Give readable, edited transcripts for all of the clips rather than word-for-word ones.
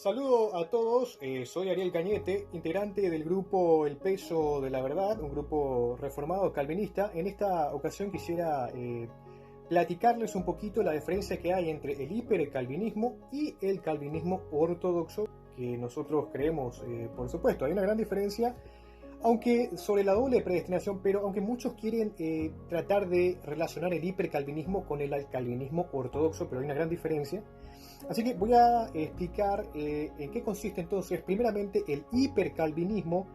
Saludo a todos, soy Ariel Cañete, integrante del grupo El Peso de la Verdad, un grupo reformado calvinista. En esta ocasión quisiera platicarles un poquito la diferencia que hay entre el hipercalvinismo y el calvinismo ortodoxo, que nosotros creemos, por supuesto, hay una gran diferencia, aunque sobre la doble predestinación, pero aunque muchos quieren tratar de relacionar el hipercalvinismo con el calvinismo ortodoxo, pero hay una gran diferencia. Así que voy a explicar en qué consiste entonces, primeramente, el hipercalvinismo,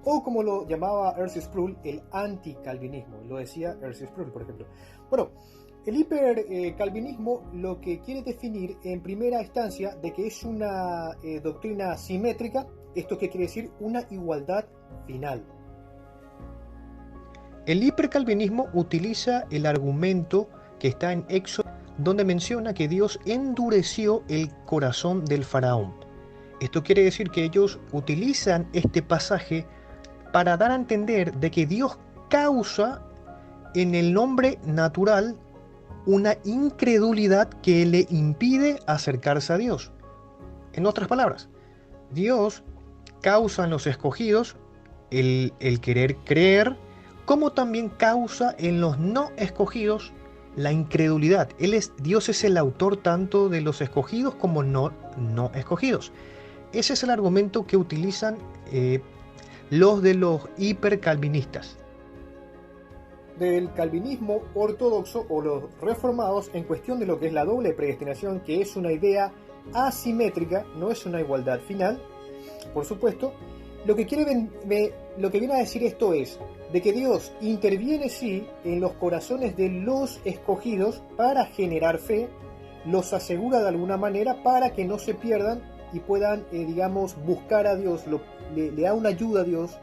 o como lo llamaba R.C. Sproul, el anticalvinismo. Lo decía R.C. Sproul, por ejemplo. Bueno, el hipercalvinismo lo que quiere definir en primera instancia de que es una doctrina simétrica. ¿Esto qué quiere decir? Una igualdad final. El hipercalvinismo utiliza el argumento que está en Éxodo, donde menciona que Dios endureció el corazón del faraón. Esto quiere decir que ellos utilizan este pasaje para dar a entender de que Dios causa en el hombre natural una incredulidad que le impide acercarse a Dios. En otras palabras, Dios causa en los escogidos el querer creer, como también causa en los no escogidos la incredulidad. Dios es el autor tanto de los escogidos como no escogidos. Ese es el argumento que utilizan los de los hipercalvinistas. Del calvinismo ortodoxo o los reformados en cuestión de lo que es la doble predestinación, que es una idea asimétrica, no es una igualdad final, por supuesto. Lo que viene a decir esto es de que Dios interviene sí en los corazones de los escogidos para generar fe, los asegura de alguna manera para que no se pierdan y puedan, buscar a Dios, le da una ayuda a Dios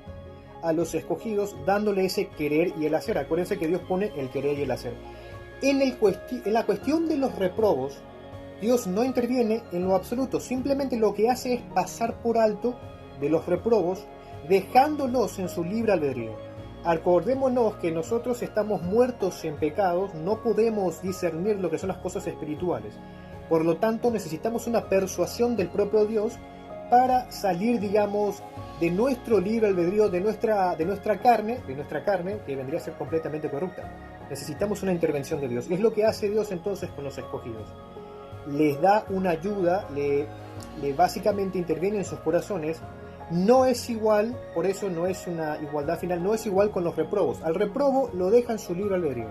a los escogidos, dándole ese querer y el hacer. Acuérdense que Dios pone el querer y el hacer. En la cuestión de los reprobos, Dios no interviene en lo absoluto, simplemente lo que hace es pasar por alto de los reprobos, dejándolos en su libre albedrío. Acordémonos que nosotros estamos muertos en pecados, no podemos discernir lo que son las cosas espirituales. Por lo tanto, necesitamos una persuasión del propio Dios para salir, de nuestro libre albedrío, de nuestra carne, que vendría a ser completamente corrupta. Necesitamos una intervención de Dios. Y es lo que hace Dios entonces con los escogidos. Les da una ayuda, le básicamente interviene en sus corazones. No es igual, por eso no es una igualdad final, no es igual con los reprobos. Al reprobo lo deja en su libre albedrío,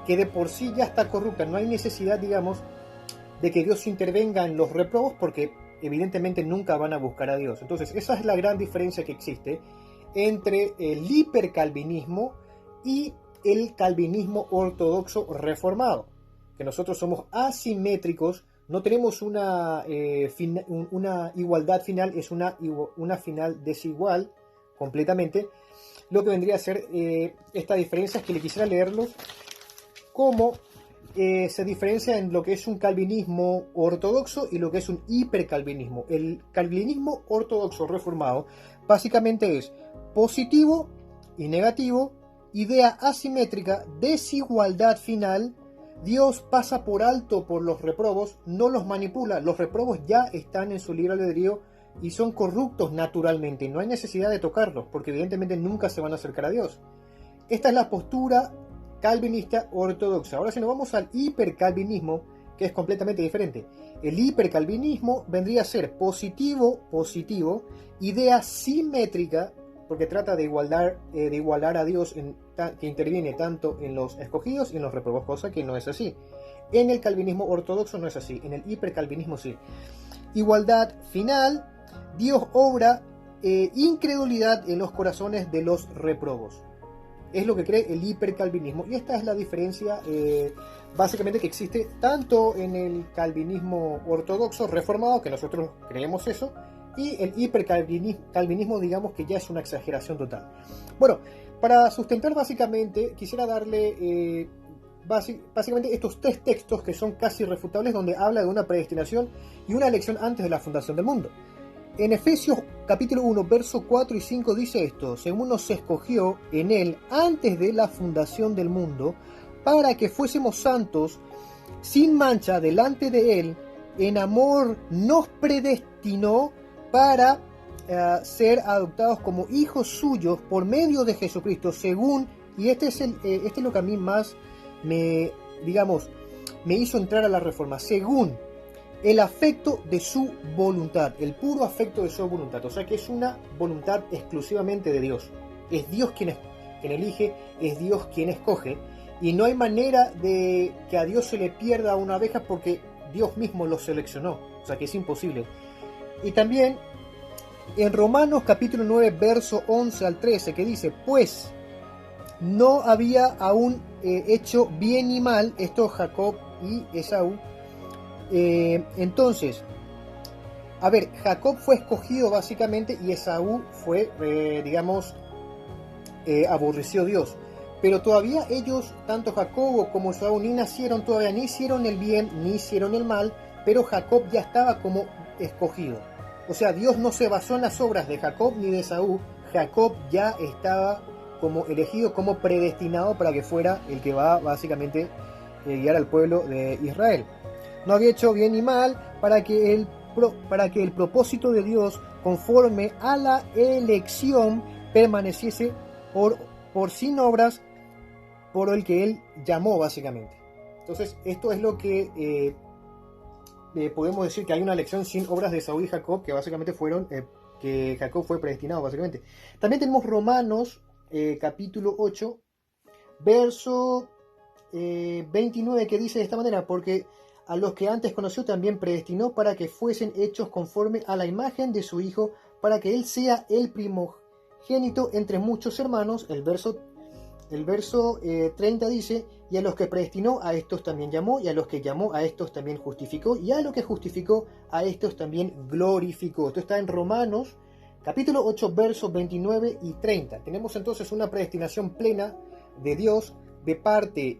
que de por sí ya está corrupta. No hay necesidad, de que Dios intervenga en los reprobos, porque evidentemente nunca van a buscar a Dios. Entonces, esa es la gran diferencia que existe entre el hipercalvinismo y el calvinismo ortodoxo reformado, que nosotros somos asimétricos. No tenemos una igualdad final, es una final desigual completamente. Lo que vendría a ser esta diferencia es que le quisiera leerlos cómo se diferencia en lo que es un calvinismo ortodoxo y lo que es un hipercalvinismo. El calvinismo ortodoxo reformado básicamente es positivo y negativo, idea asimétrica, desigualdad final. Dios pasa por alto por los reprobos, no los manipula. Los reprobos ya están en su libre albedrío y son corruptos naturalmente. No hay necesidad de tocarlos, porque evidentemente nunca se van a acercar a Dios. Esta es la postura calvinista ortodoxa. Ahora si nos vamos al hipercalvinismo, que es completamente diferente. El hipercalvinismo vendría a ser positivo, idea simétrica, porque trata de igualar a Dios, que interviene tanto en los escogidos y en los reprobos, cosa que no es así. En el calvinismo ortodoxo no es así, en el hipercalvinismo sí. Igualdad final, Dios obra incredulidad en los corazones de los reprobos. Es lo que cree el hipercalvinismo, y esta es la diferencia básicamente que existe tanto en el calvinismo ortodoxo reformado, que nosotros creemos eso, y el hipercalvinismo, que ya es una exageración total. Bueno, para sustentar básicamente, quisiera darle básicamente estos tres textos que son casi irrefutables, donde habla de una predestinación y una elección antes de la fundación del mundo. En Efesios capítulo 1, versos 4 y 5 dice esto: según nos escogió en él antes de la fundación del mundo, para que fuésemos santos sin mancha delante de él en amor nos predestinó para ser adoptados como hijos suyos por medio de Jesucristo, según, y este es lo que a mí más me hizo entrar a la Reforma, según el afecto de su voluntad, el puro afecto de su voluntad. O sea que es una voluntad exclusivamente de Dios. Es Dios quien elige, es Dios quien escoge, y no hay manera de que a Dios se le pierda una oveja porque Dios mismo lo seleccionó. O sea que es imposible. Y también en Romanos capítulo 9, verso 11 al 13, que dice: pues no había aún hecho bien y mal, esto Jacob y Esaú. Entonces, a ver, Jacob fue escogido básicamente y Esaú fue, aborreció Dios. Pero todavía ellos, tanto Jacob como Esaú, todavía ni hicieron el bien ni hicieron el mal, pero Jacob ya estaba como escogido. O sea, Dios no se basó en las obras de Jacob ni de Esaú. Jacob ya estaba como elegido, como predestinado para que fuera el que va básicamente guiar al pueblo de Israel. No había hecho bien ni mal para que el propósito de Dios, conforme a la elección, permaneciese por sin obras, por el que Él llamó básicamente. Entonces, esto es lo que podemos decir, que hay una elección sin obras de Esaú y Jacob, que básicamente fueron, que Jacob fue predestinado básicamente. También tenemos Romanos capítulo 8, verso 29, que dice de esta manera: porque a los que antes conoció también predestinó para que fuesen hechos conforme a la imagen de su Hijo, para que Él sea el primogénito entre muchos hermanos. El verso 30 dice: y a los que predestinó, a estos también llamó, y a los que llamó, a estos también justificó, y a los que justificó, a estos también glorificó. Esto está en Romanos capítulo 8, versos 29 y 30. Tenemos entonces una predestinación plena de Dios de parte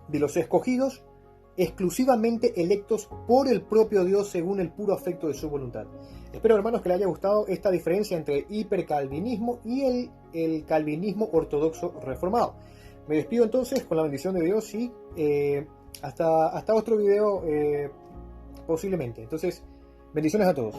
de los escogidos, exclusivamente electos por el propio Dios según el puro afecto de su voluntad. Espero, hermanos, que les haya gustado esta diferencia entre el hipercalvinismo y el calvinismo ortodoxo reformado. Me despido entonces con la bendición de Dios y hasta otro video posiblemente. Entonces, bendiciones a todos.